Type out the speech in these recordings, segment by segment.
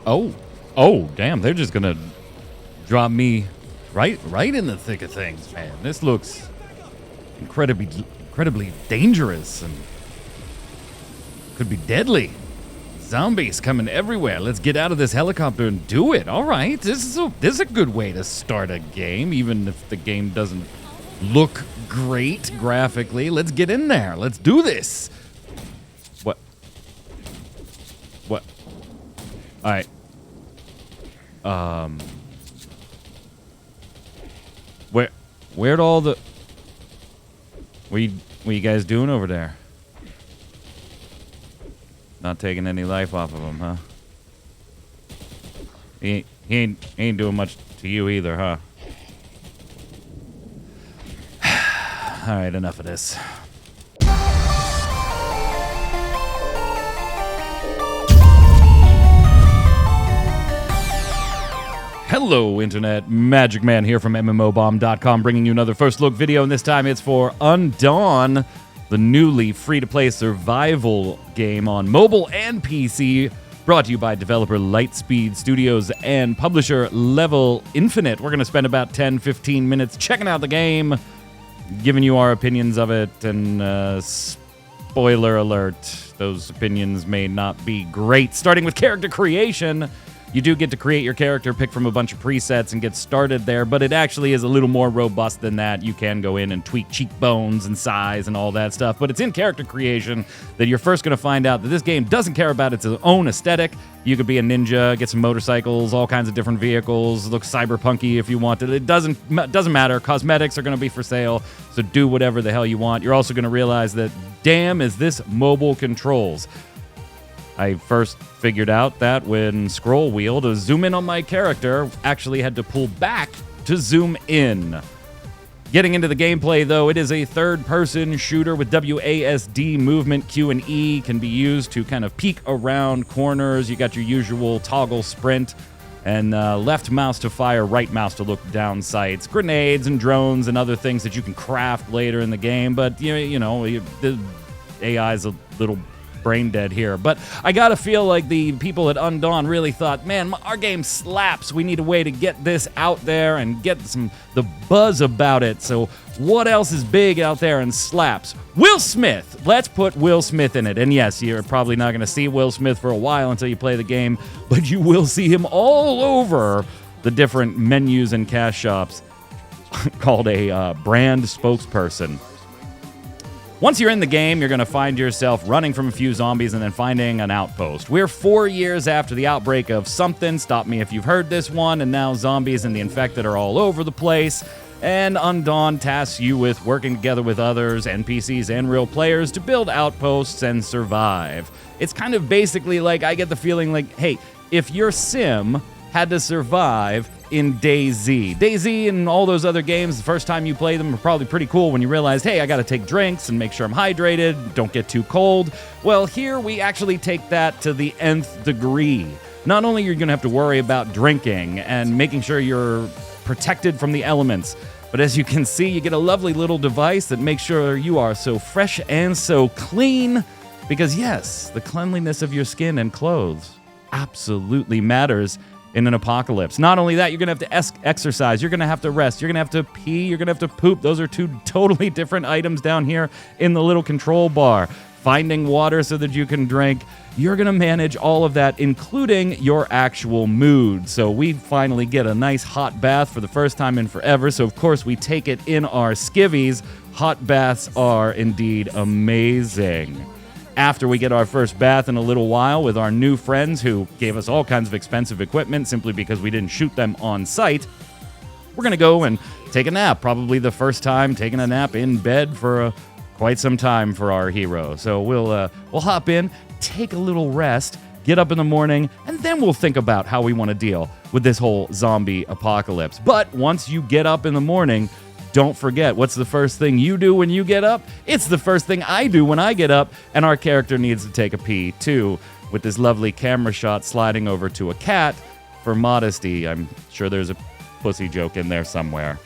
Oh, damn, they're just gonna drop me right in the thick of things, man. This looks incredibly dangerous and could be deadly. Zombies coming everywhere. Let's get out of this helicopter and do it. All right, this is a good way to start a game, even if the game doesn't look great graphically. Let's get in there. Let's do this. What? All right. Where'd all the... What you guys doing over there? Not taking any life off of him, huh? He ain't doing much to you either, huh? All right, enough of this. Hello, Internet. Magic Man here from MMOBomb.com, bringing you another first look video, and this time it's for Undawn, the newly free-to-play survival game on mobile and PC, brought to you by developer Lightspeed Studios and publisher Level Infinite. We're going to spend about 10-15 minutes checking out the game, giving you our opinions of it, and spoiler alert, those opinions may not be great. Starting with character creation, you do get to create your character, pick from a bunch of presets, and get started there, but it actually is a little more robust than that. You can go in and tweak cheekbones and size and all that stuff, but it's in character creation that you're first going to find out that this game doesn't care about its own aesthetic. You could be a ninja, get some motorcycles, all kinds of different vehicles, look cyberpunky if you wanted. It doesn't matter. Cosmetics are going to be for sale, so do whatever the hell you want. You're also going to realize that, damn, is this mobile controls. I first figured out that when scroll wheel to zoom in on my character, actually had to pull back to zoom in. Getting into the gameplay, though, it is a third-person shooter with WASD movement. Q and E can be used to kind of peek around corners. You got your usual toggle sprint, and left mouse to fire, right mouse to look down sights. Grenades and drones and other things that you can craft later in the game, but you know the AI is a little brain dead here. But I gotta feel like the people at Undawn really thought, man, our game slaps. We need a way to get this out there and get the buzz about it. So what else is big out there and slaps? Will Smith. Let's put Will Smith in it. And yes, you're probably not gonna see Will Smith for a while until you play the game, but you will see him all over the different menus and cash shops called a brand spokesperson. Once you're in the game, you're going to find yourself running from a few zombies and then finding an outpost. We're 4 years after the outbreak of something, stop me if you've heard this one, and now zombies and the infected are all over the place, and Undawn tasks you with working together with others, NPCs and real players, to build outposts and survive. It's kind of basically like, I get the feeling like, hey, if your sim had to survive in DayZ. DayZ and all those other games, the first time you play them are probably pretty cool when you realize, hey, I gotta take drinks and make sure I'm hydrated, don't get too cold. Well, here we actually take that to the nth degree. Not only are you gonna have to worry about drinking and making sure you're protected from the elements, but as you can see, you get a lovely little device that makes sure you are so fresh and so clean, because yes, the cleanliness of your skin and clothes absolutely matters in an apocalypse. Not only that, you're going to have to exercise, you're going to have to rest, you're going to have to pee, you're going to have to poop. Those are two totally different items down here in the little control bar. Finding water so that you can drink. You're going to manage all of that, including your actual mood. So we finally get a nice hot bath for the first time in forever. So of course we take it in our skivvies. Hot baths are indeed amazing. After we get our first bath in a little while with our new friends who gave us all kinds of expensive equipment simply because we didn't shoot them on site, we're going to go and take a nap. Probably the first time taking a nap in bed for quite some time for our hero. So we'll hop in, take a little rest, get up in the morning, and then we'll think about how we want to deal with this whole zombie apocalypse. But once you get up in the morning, don't forget, what's the first thing you do when you get up? It's the first thing I do when I get up, and our character needs to take a pee, too, with this lovely camera shot sliding over to a cat for modesty. I'm sure there's a pussy joke in there somewhere.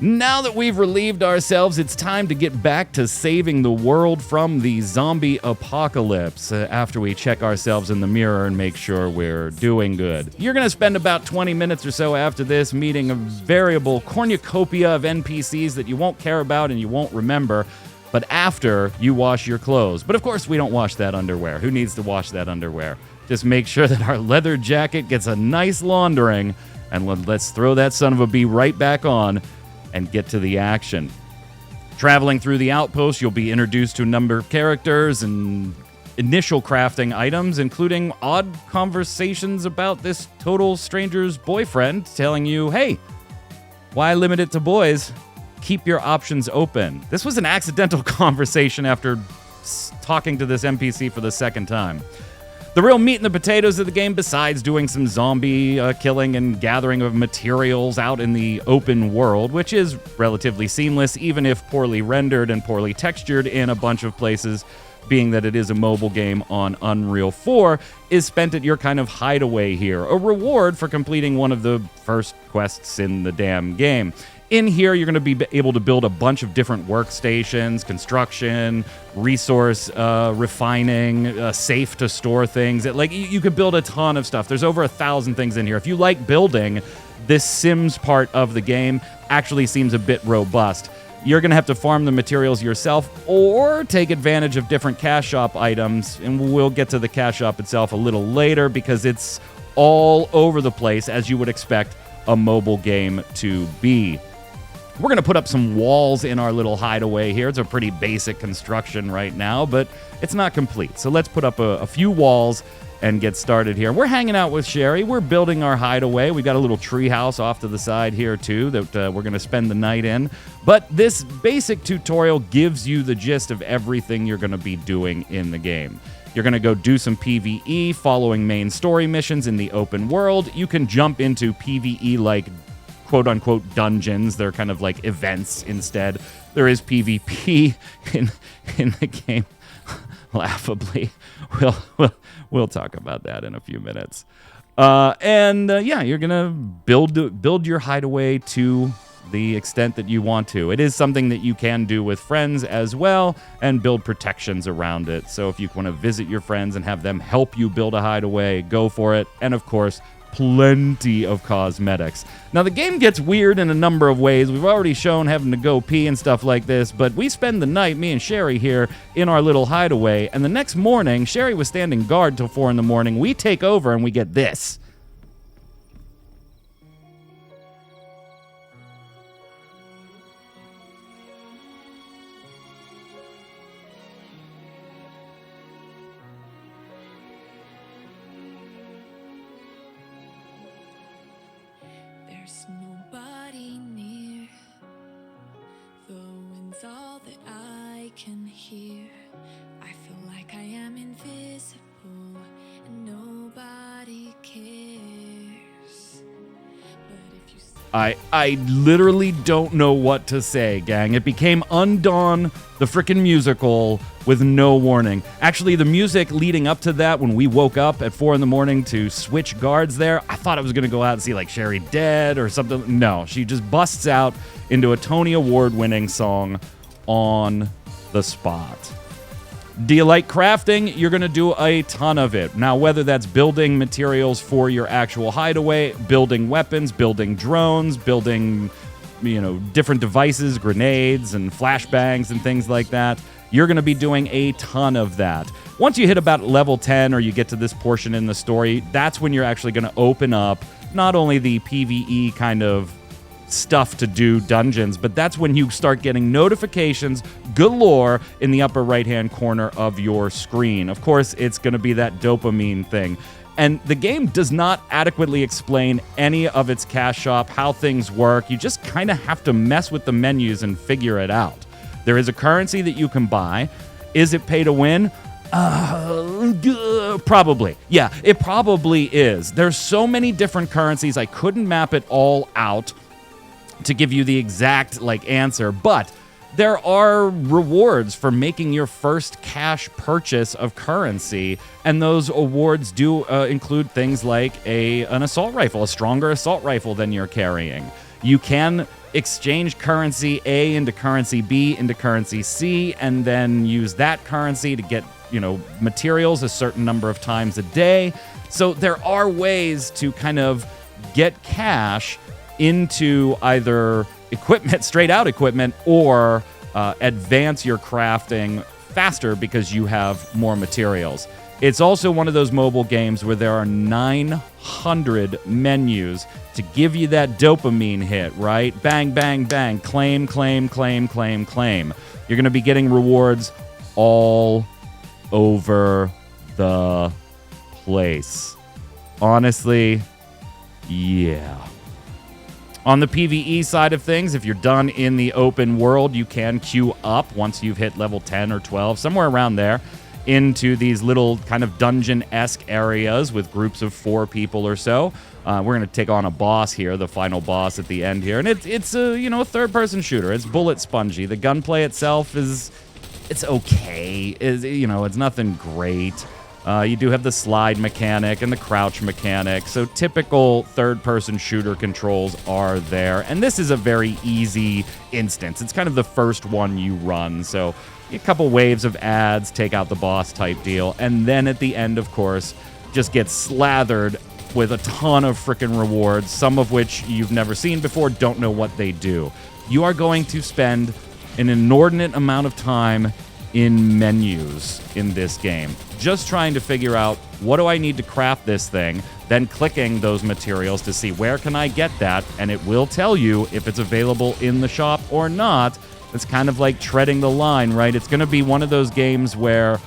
Now that we've relieved ourselves, it's time to get back to saving the world from the zombie apocalypse after we check ourselves in the mirror and make sure we're doing good. You're going to spend about 20 minutes or so after this meeting a variable cornucopia of NPCs that you won't care about and you won't remember, but after you wash your clothes. But of course, we don't wash that underwear. Who needs to wash that underwear? Just make sure that our leather jacket gets a nice laundering, and let's throw that son of a bee right back on and get to the action. Traveling through the outpost, you'll be introduced to a number of characters and initial crafting items, including odd conversations about this total stranger's boyfriend telling you, hey, why limit it to boys? Keep your options open. This was an accidental conversation after talking to this NPC for the second time. The real meat and the potatoes of the game, besides doing some zombie killing and gathering of materials out in the open world, which is relatively seamless, even if poorly rendered and poorly textured in a bunch of places, being that it is a mobile game on Unreal 4, is spent at your kind of hideaway here, a reward for completing one of the first quests in the damn game. In here, you're going to be able to build a bunch of different workstations, construction, resource refining, safe to store things. You could build a ton of stuff. There's over 1,000 things in here. If you like building, this Sims part of the game actually seems a bit robust. You're going to have to farm the materials yourself or take advantage of different cash shop items, and we'll get to the cash shop itself a little later because it's all over the place, as you would expect a mobile game to be. We're going to put up some walls in our little hideaway here. It's a pretty basic construction right now, but it's not complete. So let's put up a few walls and get started here. We're hanging out with Sherry. We're building our hideaway. We've got a little tree house off to the side here, too, that we're going to spend the night in. But this basic tutorial gives you the gist of everything you're going to be doing in the game. You're going to go do some PvE, following main story missions in the open world. You can jump into PvE-like quote-unquote dungeons. They're kind of like events instead. There is PvP in the game, laughably. We'll talk about that in a few minutes. Yeah, you're gonna build your hideaway to the extent that you want to. It is something that you can do with friends as well and build protections around it. So if you want to visit your friends and have them help you build a hideaway, go for it. And of course, plenty of cosmetics. Now, the game gets weird in a number of ways. We've already shown having to go pee and stuff like this, but we spend the night, me and Sherry here, in our little hideaway, and the next morning, Sherry was standing guard till 4 in the morning. We take over and we get this. There's nobody near. The wind's all that I can hear. I feel like I am invisible and nobody cares. But if you I literally don't know what to say, gang. It became Undawn, the frickin' musical, with no warning. Actually, the music leading up to that, when we woke up at 4 in the morning to switch guards there, I thought I was going to go out and see, like, Sherry dead or something. No, she just busts out into a Tony Award-winning song on the spot. Do you like crafting? You're going to do a ton of it. Now, whether that's building materials for your actual hideaway, building weapons, building drones, building, different devices, grenades and flashbangs and things like that, you're going to be doing a ton of that. Once you hit about level 10 or you get to this portion in the story, that's when you're actually going to open up not only the PvE kind of stuff to do dungeons, but that's when you start getting notifications galore in the upper right-hand corner of your screen. Of course, it's going to be that dopamine thing. And the game does not adequately explain any of its cash shop, how things work. You just kind of have to mess with the menus and figure it out. There is a currency that you can buy. Is it pay to win? Probably. Yeah, it probably is. There's so many different currencies, I couldn't map it all out to give you the exact answer, but there are rewards for making your first cash purchase of currency, and those awards do include things like an assault rifle, a stronger assault rifle than you're carrying. You can exchange currency A into currency B into currency C, and then use that currency to get, materials a certain number of times a day. So there are ways to kind of get cash into either equipment, straight out equipment, or advance your crafting faster because you have more materials. It's also one of those mobile games where there are 900 menus to give you that dopamine hit, right? Bang, bang, bang, claim, claim, claim, claim, claim. You're going to be getting rewards all over the place. Honestly, yeah. On the PvE side of things, if you're done in the open world, you can queue up once you've hit level 10 or 12, somewhere around there, into these little kind of dungeon-esque areas with groups of 4 people or so. We're going to take on a boss here, the final boss at the end here. And it's a third-person shooter. It's bullet spongy. The gunplay itself it's okay. It's nothing great. You do have the slide mechanic and the crouch mechanic, so typical third-person shooter controls are there. And this is a very easy instance. It's kind of the first one you run, so a couple waves of ads, take out the boss type deal, and then at the end, of course, just get slathered with a ton of freaking rewards, some of which you've never seen before, don't know what they do. You are going to spend an inordinate amount of time in menus in this game, just trying to figure out, what do I need to craft this thing, then clicking those materials to see where can I get that, and it will tell you if it's available in the shop or not. It's kind of like treading the line, right? It's going to be one of those games where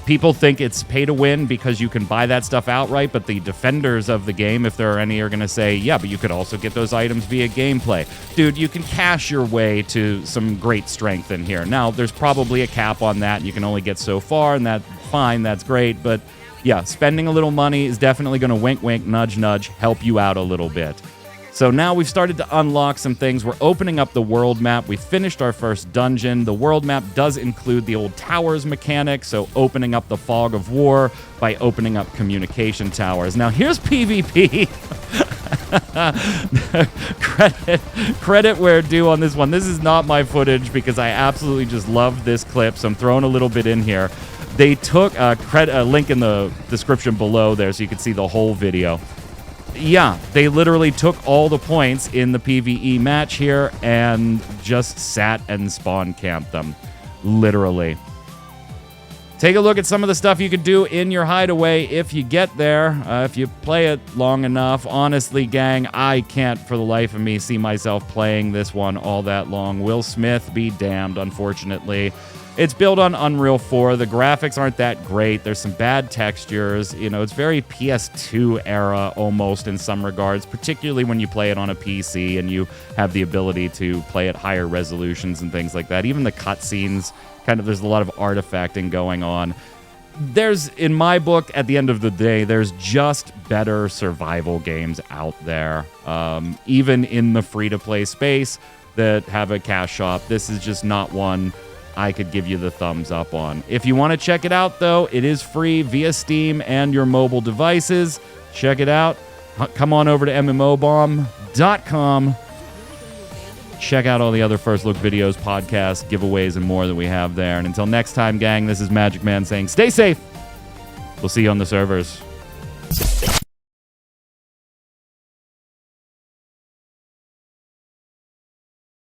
people think it's pay to win because you can buy that stuff outright, but the defenders of the game, if there are any, are going to say, yeah, but you could also get those items via gameplay. Dude, you can cash your way to some great strength in here. Now, there's probably a cap on that. You can only get so far, and that's fine. That's great. But yeah, spending a little money is definitely going to wink, wink, nudge, nudge, help you out a little bit. So now we've started to unlock some things. We're opening up the world map. We finished our first dungeon. The world map does include the old towers mechanic, so opening up the fog of war by opening up communication towers. Now here's PvP. Credit where due on this one. This is not my footage because I absolutely just loved this clip, so I'm throwing a little bit in here. They took a link in the description below there so you can see the whole video. Yeah, they literally took all the points in the PvE match here and just sat and spawn camped them. Literally. Take a look at some of the stuff you could do in your hideaway if you get there, if you play it long enough. Honestly, gang, I can't for the life of me see myself playing this one all that long. Will Smith be damned, unfortunately. It's built on Unreal 4. The graphics aren't that great. There's some bad textures. It's very PS2 era almost in some regards, particularly when you play it on a PC and you have the ability to play at higher resolutions and things like that. Even the cutscenes, there's a lot of artifacting going on. In my book, at the end of the day, there's just better survival games out there. Even in the free-to-play space that have a cash shop, this is just not one I could give you the thumbs up on. If you want to check it out, though, it is free via Steam and your mobile devices. Check it out. Come on over to MMOBomb.com. Check out all the other First Look videos, podcasts, giveaways, and more that we have there. And until next time, gang, this is Magic Man saying stay safe. We'll see you on the servers.